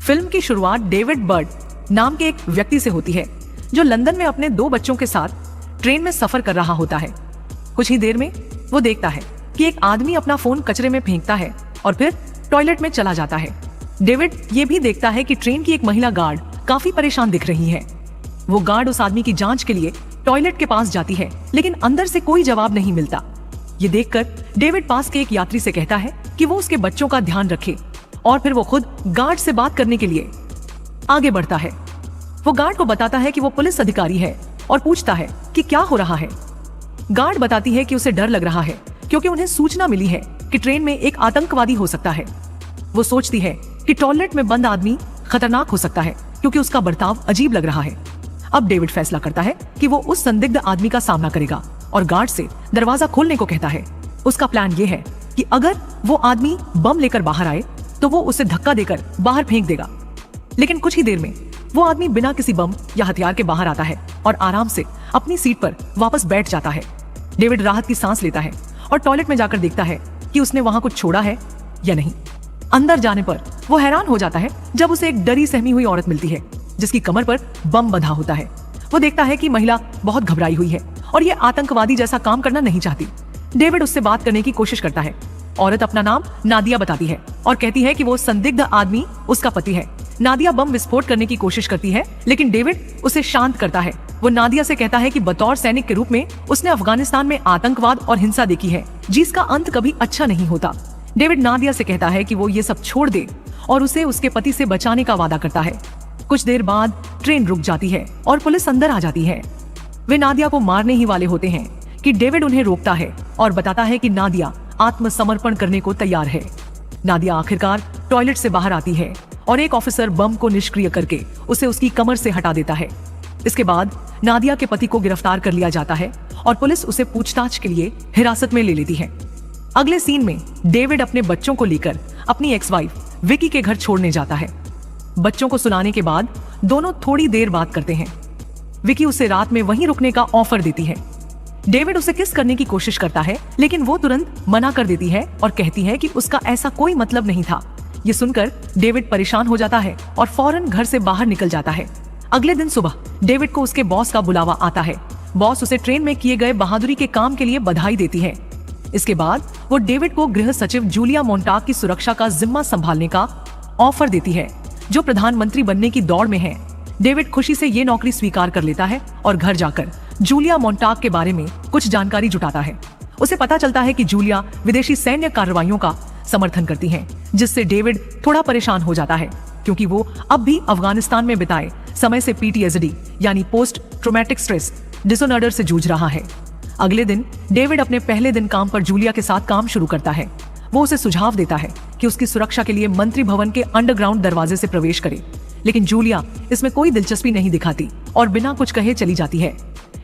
Film की शुरुआत David bird नाम के एक व्यक्ति से होती है जो लंदन में अपने 2 बच्चों के साथ ट्रेन में सफर कर रहा होता है। कुछ ही देर में वो देखता है कि एक आदमी अपना फोन कचरे में फेंकता है और फिर टॉयलेट में चला जाता है। डेविड ये भी देखता है कि ट्रेन की एक महिला गार्ड काफी परेशान दिख रही है। वो गार्ड उस आदमी की जांच के लिए टॉयलेट के पास जाती है, लेकिन अंदर से कोई जवाब नहीं मिलता। ये देखकर डेविड पास के एक यात्री से कहता है कि वो उसके बच्चों का ध्यान रखे और फिर वो खुद गार्ड से बात करने के लिए आगे बढ़ता है। वो गार्ड को बताता है कि वो पुलिस अधिकारी है और पूछता है कि क्या हो रहा है। गार्ड बताती है कि उसे डर लग रहा है क्योंकि उन्हें सूचना मिली है कि ट्रेन में एक आतंकवादी हो सकता है। वो सोचती है कि टॉयलेट में बंद आदमी खतरनाक हो सकता है क्योंकि उसका बर्ताव अजीब लग रहा है। अब डेविड फैसला करता है कि वो उस संदिग्ध आदमी का सामना करेगा और गार्ड से दरवाजा खोलने को कहता है। उसका प्लान ये है कि अगर वो आदमी बम लेकर बाहर आए तो वो उसे धक्का देकर बाहर फेंक देगा। लेकिन कुछ ही देर में वो आदमी बिना किसी बम या हथियार के बाहर आता है और आराम से अपनी सीट पर वापस बैठ जाता है। डेविड राहत की सांस लेता है और टॉयलेट में जाकर देखता है कि उसने वहां कुछ छोड़ा है या नहीं। अंदर जाने पर वो हैरान हो जाता है जब उसे एक डरी सहमी हुई औरत मिलती है जिसकी कमर पर बम बंधा होता है। वो देखता है कि महिला बहुत घबराई हुई है और ये आतंकवादी जैसा काम करना नहीं चाहती। डेविड उससे बात करने की कोशिश करता है। औरत अपना नाम नादिया बताती है और कहती है कि वो संदिग्ध आदमी उसका पति है। नादिया बम विस्फोट करने की कोशिश करती है, लेकिन डेविड उसे शांत करता है। वो नादिया से कहता है कि बतौर सैनिक के रूप में उसने अफगानिस्तान में आतंकवाद और हिंसा देखी है जिसका अंत कभी अच्छा नहीं होता। डेविड नादिया से कहता है कि वो ये सब छोड़ दे और उसे उसके पति से बचाने का वादा करता है। कुछ देर बाद ट्रेन रुक जाती है और पुलिस अंदर आ जाती है। वे नादिया को मारने ही वाले होते हैं कि डेविड उन्हें रोकता है और बताता है कि नादिया आत्मसमर्पण करने को तैयार है। नादिया आखिरकार टॉयलेट से बाहर आती है और एक ऑफिसर बम को निष्क्रिय करके उसे उसकी कमर से हटा देता है। इसके बाद नादिया के पति को गिरफ्तार कर लिया जाता है और पुलिस उसे पूछताछ के लिए हिरासत में ले लेती है। अगले सीन में डेविड अपने बच्चों को लेकर अपनी एक्स वाइफ विकी के घर छोड़ने जाता है। बच्चों को सुलाने के बाद दोनों थोड़ी देर बात करते हैं। विकी उसे रात में वहीं रुकने का ऑफर देती है। डेविड उसे किस करने की कोशिश करता है, लेकिन वो तुरंत मना कर देती है और कहती है कि उसका ऐसा कोई मतलब नहीं था। ये सुनकर डेविड परेशान हो जाता है और फौरन घर से बाहर निकल जाता है। अगले दिन सुबह डेविड को उसके बॉस का बुलावा आता है। बॉस उसे ट्रेन में किए गए बहादुरी के काम के लिए बधाई देती है। इसके बाद वो डेविड को गृह सचिव जूलिया मोंटाग की सुरक्षा का जिम्मा संभालने का ऑफर देती है, जो प्रधानमंत्री बनने की दौड़ में है। डेविड खुशी से ये नौकरी स्वीकार कर लेता है और घर जाकर जूलिया मोंटाग के बारे में कुछ जानकारी जुटाता है। उसे पता चलता है कि जूलिया विदेशी सैन्य कार्रवाइयों का समर्थन करती हैं, जिससे डेविड थोड़ा परेशान हो जाता है क्योंकि वो अब भी अफगानिस्तान में बिताए समय से PTSD यानी पोस्ट ट्रॉमेटिक स्ट्रेस डिसऑर्डर से जूझ रहा है। अगले दिन डेविड अपने पहले दिन काम पर जूलिया के साथ काम शुरू करता है। वो उसे सुझाव देता है कि उसकी सुरक्षा के लिए मंत्री भवन के अंडरग्राउंड दरवाजे से प्रवेश करे, लेकिन जूलिया इसमें कोई दिलचस्पी नहीं दिखाती और बिना कुछ कहे चली जाती है।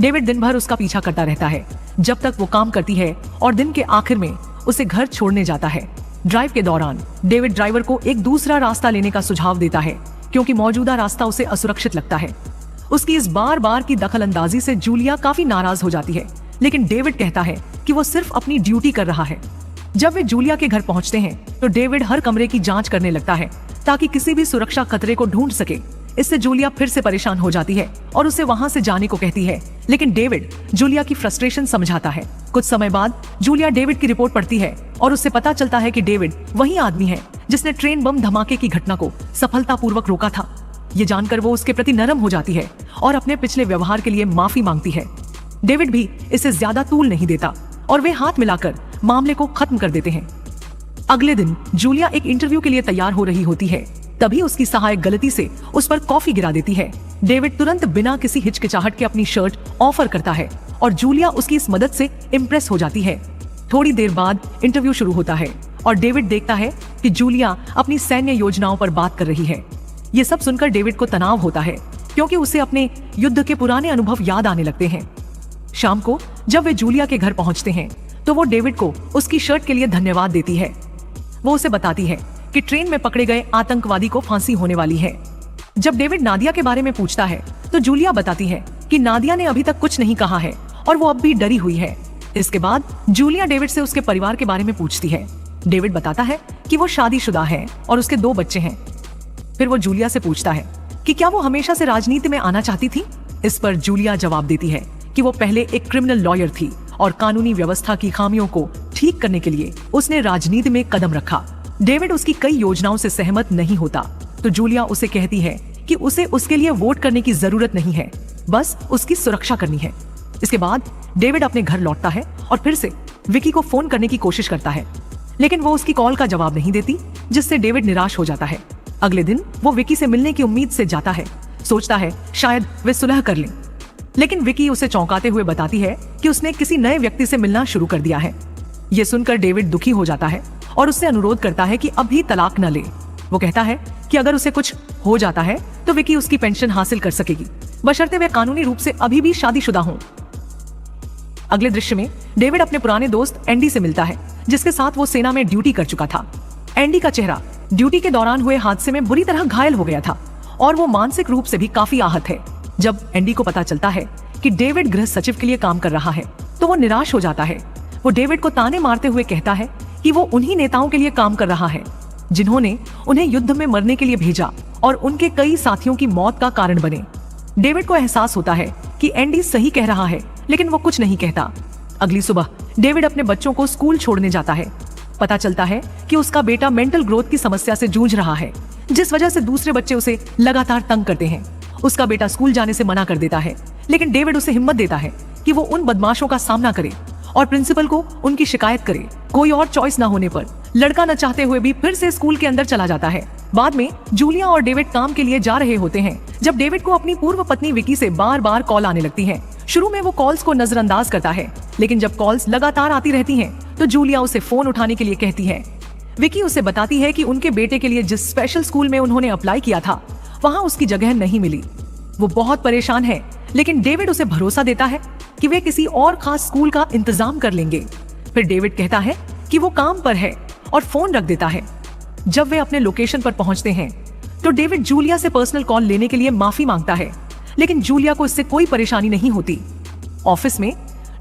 डेविड दिन भर उसका पीछा करता रहता है जब तक वो काम करती है और दिन के आखिर में उसे घर छोड़ने जाता है। ड्राइव के दौरान डेविड ड्राइवर को एक दूसरा रास्ता लेने का सुझाव देता है क्योंकि मौजूदा रास्ता उसे असुरक्षित लगता है। उसकी इस बार बार की दखलंदाजी से जूलिया काफी नाराज हो जाती है, लेकिन डेविड कहता है कि वो सिर्फ अपनी ड्यूटी कर रहा है। जब वे जूलिया के घर पहुंचते हैं तो डेविड हर कमरे की जांच करने लगता है ताकि किसी भी सुरक्षा खतरे को ढूंढ सके। इससे जूलिया फिर से परेशान हो जाती है और उसे वहां से जाने को कहती है, लेकिन डेविड जूलिया की फ्रस्ट्रेशन समझाता है। कुछ समय बाद जूलिया डेविड की रिपोर्ट पढ़ती है और उससे पता चलता है कि डेविड वही आदमी है जिसने ट्रेन बम धमाके की घटना को सफलतापूर्वक रोका था। ये जानकर वो उसके प्रति नरम हो जाती है और अपने पिछले व्यवहार के लिए माफी मांगती है। डेविड भी इसे ज्यादा तूल नहीं देता और वे हाथ मिलाकर मामले को खत्म कर देते हैं। अगले दिन जूलिया एक इंटरव्यू के लिए तैयार हो रही होती है, तभी उसकी सहायक गलती से उस पर कॉफी गिरा देती है। डेविड तुरंत बिना किसी हिचकिचाहट के अपनी शर्ट ऑफर करता है और जूलिया उसकी इस मदद से इम्प्रेस हो जाती है। थोड़ी देर बाद इंटरव्यू शुरू होता है और डेविड देखता है कि जूलिया अपनी सैन्य योजनाओं पर बात कर रही है। ये सब सुनकर डेविड को तनाव होता है क्योंकि उसे अपने युद्ध के पुराने अनुभव याद आने लगते हैं। शाम को जब वे जूलिया के घर पहुंचते हैं तो वो डेविड को उसकी शर्ट के लिए धन्यवाद देती है। वो उसे बताती है कि ट्रेन में पकड़े गए आतंकवादी को फांसी होने वाली है। जब डेविड नादिया के बारे में पूछता है तो जूलिया बताती है कि नादिया ने अभी तक कुछ नहीं कहा है और वो अब भी डरी हुई है। इसके बाद जूलिया डेविड से उसके परिवार के बारे में पूछती है। डेविड बताता है कि वो शादीशुदा है और उसके 2 बच्चे हैं। फिर वो जूलिया से पूछता है कि क्या वो हमेशा से राजनीति में आना चाहती थी। इस पर जूलिया जवाब देती है कि वो पहले एक क्रिमिनल लॉयर थी और कानूनी व्यवस्था की खामियों को ठीक करने के लिए उसने राजनीति में कदम रखा। डेविड उसकी कई योजनाओं से सहमत नहीं होता तो जूलिया उसे कहती है कि उसे उसके लिए वोट करने की जरूरत नहीं है, बस उसकी सुरक्षा करनी है। इसके बाद डेविड अपने घर लौटता है और फिर से विकी को फोन करने की कोशिश करता है, लेकिन वो उसकी कॉल का जवाब नहीं देती, जिससे डेविड निराश हो जाता है। अगले दिन वो विकी से मिलने की उम्मीद से जाता है, सोचता है शायद वे सुलह कर लें, लेकिन विकी उसे चौंकाते हुए बताती है कि उसने किसी नए व्यक्ति से मिलना शुरू कर दिया है। ये सुनकर डेविड दुखी हो जाता है और उससे अनुरोध करता है कि अभी तलाक न ले। वो कहता है कि अगर उसे कुछ हो जाता है तो विकी उसकी पेंशन हासिल कर सकेगी, बशर्ते वे कानूनी रूप से अभी भी शादीशुदा हों। अगले दृश्य में डेविड अपने पुराने दोस्त एंडी से मिलता है, जिसके साथ वो सेना में ड्यूटी कर चुका था। एंडी का चेहरा ड्यूटी के दौरान हुए हादसे में बुरी तरह घायल हो गया था और वो मानसिक रूप से भी काफी आहत है। जब एंडी को पता चलता है कि डेविड गृह सचिव के लिए काम कर रहा है तो वो निराश हो जाता है। वो डेविड को ताने मारते हुए कहता है कि वो उन्हीं नेताओं के लिए काम कर रहा है जिन्होंने उन्हें युद्ध में मरने के लिए भेजा और उनके कई साथियों की मौत का कारण बने। डेविड को एहसास होता है कि एंडी सही कह रहा है, लेकिन वो कुछ नहीं कहता। अगली सुबह डेविड अपने बच्चों को स्कूल छोड़ने जाता है। पता चलता है कि उसका बेटा मेंटल ग्रोथ की समस्या से जूझ रहा है, जिस वजह से दूसरे बच्चे उसे लगातार तंग करते हैं। उसका बेटा स्कूल जाने से मना कर देता है, लेकिन डेविड उसे हिम्मत देता है कि वो उन बदमाशों का सामना करे और प्रिंसिपल को उनकी शिकायत करे। कोई और चॉइस ना होने पर लड़का न चाहते हुए भी फिर से स्कूल के अंदर चला जाता है। बाद में जूलिया और डेविड काम के लिए जा रहे होते हैं जब डेविड को अपनी पूर्व पत्नी विकी से बार बार कॉल आने लगती है। शुरू में वो कॉल्स को नजरअंदाज करता है, लेकिन जब कॉल्स लगातार आती रहती हैं, तो जूलिया उसे फोन उठाने के लिए कहती है। विकी उसे बताती है कि उनके बेटे के लिए जिस स्पेशल स्कूल में उन्होंने अप्लाई किया था वहाँ उसकी जगह नहीं मिली। वो बहुत परेशान है, लेकिन डेविड उसे भरोसा देता है कि वे किसी और खास स्कूल का इंतजाम कर लेंगे। फिर डेविड कहता है कि वो काम पर है और फोन रख देता है। जब वे अपने लोकेशन पर पहुंचते हैं तो डेविड जूलिया से पर्सनल कॉल लेने के लिए माफी मांगता है, लेकिन जूलिया को इससे कोई परेशानी नहीं होती। ऑफिस में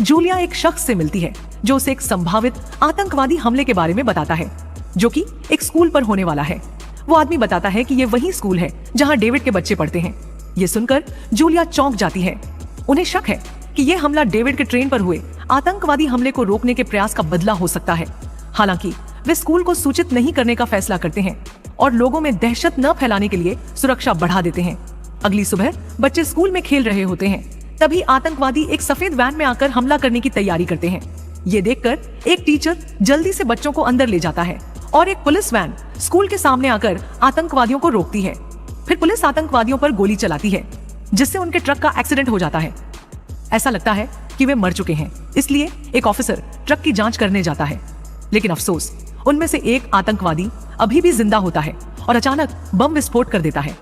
जूलिया एक शख्स से मिलती है जो उसे एक संभावित आतंकवादी हमले के बारे में बताता है, जो कि एक स्कूल पर होने वाला है। वो आदमी बताता है कि ये वही स्कूल है जहां डेविड के बच्चे पढ़ते हैं। ये सुनकर जूलिया चौंक जाती है। उन्हें शक है कि यह हमला डेविड के ट्रेन पर हुए आतंकवादी हमले को रोकने के प्रयास का बदला हो सकता है। हालांकि वे स्कूल को सूचित नहीं करने का फैसला करते हैं और लोगों में दहशत न फैलाने के लिए सुरक्षा बढ़ा देते हैं। अगली सुबह बच्चे स्कूल में खेल रहे होते हैं, तभी आतंकवादी एक सफेद वैन में आकर हमला करने की तैयारी करते हैं। ये देखकर एक टीचर जल्दी से बच्चों को अंदर ले जाता है और एक पुलिस वैन स्कूल के सामने आकर आतंकवादियों को रोकती है। फिर पुलिस आतंकवादियों पर गोली चलाती है, जिससे उनके ट्रक का एक्सीडेंट हो जाता है। ऐसा लगता है कि वे मर चुके हैं, इसलिए एक ऑफिसर ट्रक की जांच करने जाता है, लेकिन अफसोस उनमें से एक आतंकवादी अभी भी जिंदा होता है और अचानक बम विस्फोट कर देता है।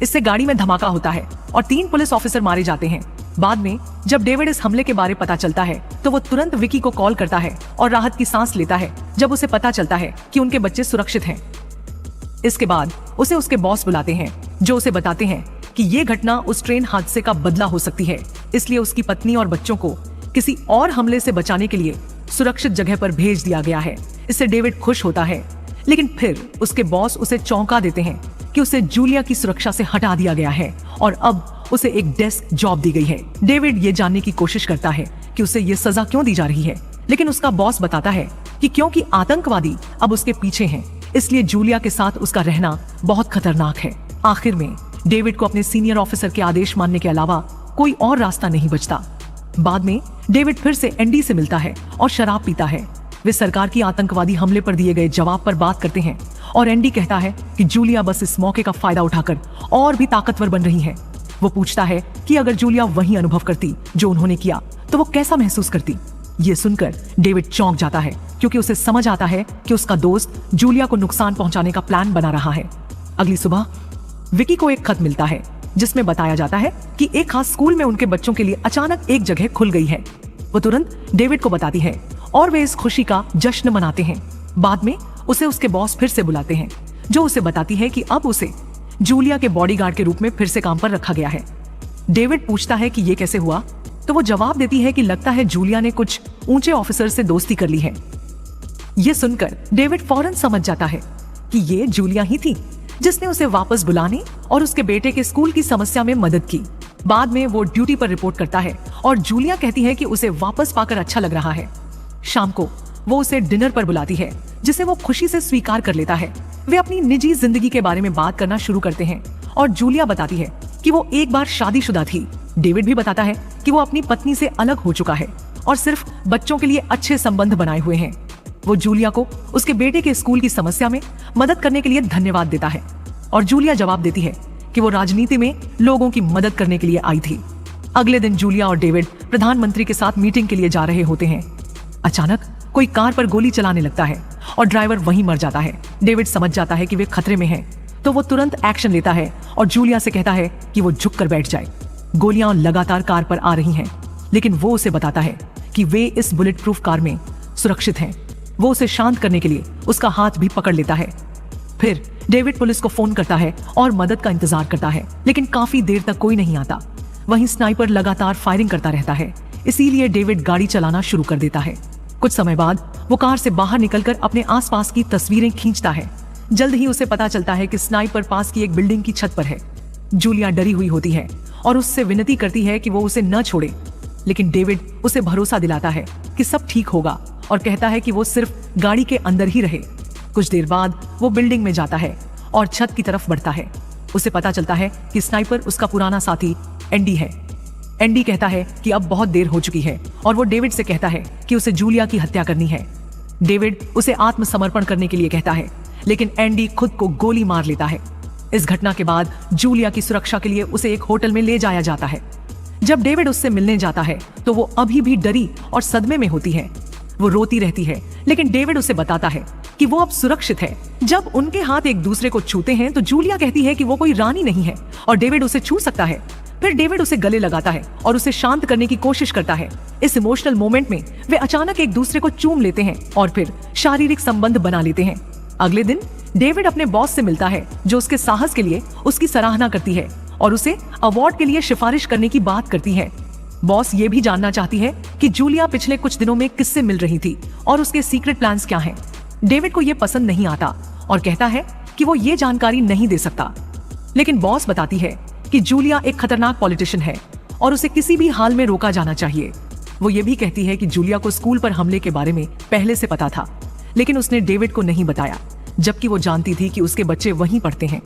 इससे गाड़ी में धमाका होता है और 3 पुलिस ऑफिसर मारे जाते हैं। बाद में जब डेविड इस हमले के बारे पता चलता है तो वो तुरंत विकी को कॉल करता है और राहत की सांस लेता है जब उसे पता चलता है कि उनके बच्चे सुरक्षित हैं। इसके बाद उसे उसके बॉस बुलाते हैं, जो उसे बताते हैं कि ये घटना उस ट्रेन हादसे का बदला हो सकती है, इसलिए उसकी पत्नी और बच्चों को किसी और हमले से बचाने के लिए सुरक्षित जगह पर भेज दिया गया है। इससे डेविड खुश होता है, लेकिन फिर उसके बॉस उसे चौंका देते हैं कि उसे जूलिया की सुरक्षा से हटा दिया गया है और अब उसे एक डेस्क जॉब दी गई है। डेविड ये जानने की कोशिश करता है कि उसे ये सजा क्यों दी जा रही है, लेकिन उसका बॉस बताता है कि क्योंकि आतंकवादी अब उसके पीछे हैं, इसलिए जूलिया के साथ उसका रहना बहुत खतरनाक है। आखिर में डेविड को अपने सीनियर ऑफिसर के आदेश मानने के अलावा कोई और रास्ता नहीं बचता। बाद में डेविड फिर से एंडी से मिलता है और शराब पीता है। वे सरकार की आतंकवादी हमले पर दिए गए जवाब पर बात करते हैं और एंडी कहता है कि जूलिया बस इस मौके का फायदा उठाकर और भी ताकतवर बन रही है। वो पूछता है कि अगर जूलिया वही अनुभव करती जो उन्होंने किया तो वो कैसा महसूस करती। ये सुनकर डेविड चौंक जाता है, क्योंकि उसे समझ आता है कि उसका दोस्त जूलिया को नुकसान पहुंचाने का प्लान बना रहा है। अगली सुबह विकी को एक खत मिलता है जिसमें बताया जाता है कि एक खास स्कूल में उनके बच्चों के लिए अचानक एक जगह खुल गई है। वो तुरंत डेविड को बताती है और वे इस खुशी का जश्न मनाते हैं। बाद में उसे उसके बॉस फिर से बुलाते हैं, जो उसे बताती है कि अब उसे जूलिया के बॉडीगार्ड के रूप में फिर से काम पर रखा गया है। डेविड पूछता है कि ये कैसे हुआ, तो वो जवाब देती है कि लगता है जूलिया ने कुछ ऊंचे ऑफिसर से दोस्ती कर ली है। ये सुनकर डेविड फौरन समझ जाता है कि ये जूलिया ही थी जिसने उसे वापस बुलाने और उसके बेटे के स्कूल की समस्या में मदद की। बाद में वो ड्यूटी पर रिपोर्ट करता है और जूलिया कहती है कि उसे वापस पाकर अच्छा लग रहा है। शाम को वो उसे डिनर पर बुलाती है, जिसे वो खुशी से स्वीकार कर लेता है। वे अपनी निजी जिंदगी के बारे में बात करना शुरू करते हैं और जूलिया बताती है कि वो एक बार शादीशुदा थी। डेविड भी बताता है कि वो अपनी पत्नी से अलग हो चुका है और सिर्फ बच्चों के लिए अच्छे संबंध बनाए हुए हैं। वो जूलिया को उसके बेटे के स्कूल की समस्या में मदद करने के लिए धन्यवाद देता है और जूलिया जवाब देती है कि वो राजनीति में लोगों की मदद करने के लिए आई थी। अगले दिन जूलिया और डेविड प्रधानमंत्री के साथ मीटिंग के लिए जा रहे होते हैं। अचानक कोई कार पर गोली चलाने लगता है और ड्राइवर वहीं मर जाता है। डेविड समझ जाता है कि वे खतरे में हैं, तो वो तुरंत एक्शन लेता है और जूलिया से कहता है कि वो झुककर बैठ जाए। गोलियां लगातार कार पर आ रही हैं, लेकिन वो उसे बताता है कि वे इस बुलेट प्रूफ कार में सुरक्षित हैं। वो उसे शांत करने के लिए उसका हाथ भी पकड़ लेता है। फिर डेविड पुलिस को फोन करता है और मदद का इंतजार करता है, लेकिन काफी देर तक कोई नहीं आता। वहीं स्नाइपर लगातार फायरिंग करता रहता है, इसीलिए डेविड गाड़ी चलाना शुरू कर देता है। कुछ समय बाद वो कार से बाहर निकलकर अपने आसपास की तस्वीरें खींचता है। जल्द ही उसे पता चलता है कि स्नाइपर पास की एक बिल्डिंग की छत पर है। जूलिया डरी हुई होती है और उससे विनती करती है कि वो उसे न छोड़े, लेकिन डेविड उसे भरोसा दिलाता है कि सब ठीक होगा और कहता है कि वो सिर्फ गाड़ी के अंदर ही रहे। कुछ देर बाद वो बिल्डिंग में जाता है और छत की तरफ बढ़ता है। उसे पता चलता है कि स्नाइपर उसका पुराना साथी एंडी है। एंडी कहता है कि अब बहुत देर हो चुकी है और वो डेविड से कहता है कि उसे जूलिया की हत्या करनी है। डेविड उसे आत्मसमर्पण करने के लिए कहता है, लेकिन एंडी खुद को गोली मार लेता है। इस घटना के बाद जूलिया की सुरक्षा के लिए उसे एक होटल में ले जाया जाता है। जब डेविड उससे मिलने जाता है तो वो अभी भी डरी और सदमे में होती है। वो रोती रहती है, लेकिन डेविड उसे बताता है कि वो अब सुरक्षित है। जब उनके हाथ एक दूसरे को छूते हैं तो जूलिया कहती है कि वो कोई रानी नहीं है और डेविड उसे छू सकता है। फिर डेविड उसे गले लगाता है और उसे शांत करने की कोशिश करता है। इस इमोशनल मोमेंट में वे अचानक एक दूसरे को चूम लेते हैं और फिर शारीरिक संबंध बना लेते हैं। अगले दिन डेविड अपने बॉस से मिलता है, जो उसके साहस के लिए उसकी सराहना करती है और उसे अवार्ड के लिए सिफारिश करने की बात करती है। बॉस ये भी जानना चाहती है कि जूलिया पिछले कुछ दिनों में किससे मिल रही थी और उसके सीक्रेट प्लान्स क्या हैं। डेविड को ये पसंद नहीं आता और कहता है कि वो ये जानकारी नहीं दे सकता, लेकिन बॉस बताती है कि जूलिया एक खतरनाक पॉलिटिशियन है और उसे किसी भी हाल में रोका जाना चाहिए। वो ये भी कहती है कि जूलिया को स्कूल पर हमले के बारे में पहले से पता था, लेकिन उसने डेविड को नहीं बताया, जबकि वो जानती थी कि उसके बच्चे वहीं पढ़ते हैं।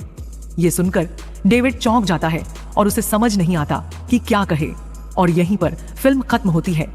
ये सुनकर डेविड चौंक जाता है और उसे समझ नहीं आता कि क्या कहे, और यहीं पर फिल्म खत्म होती है।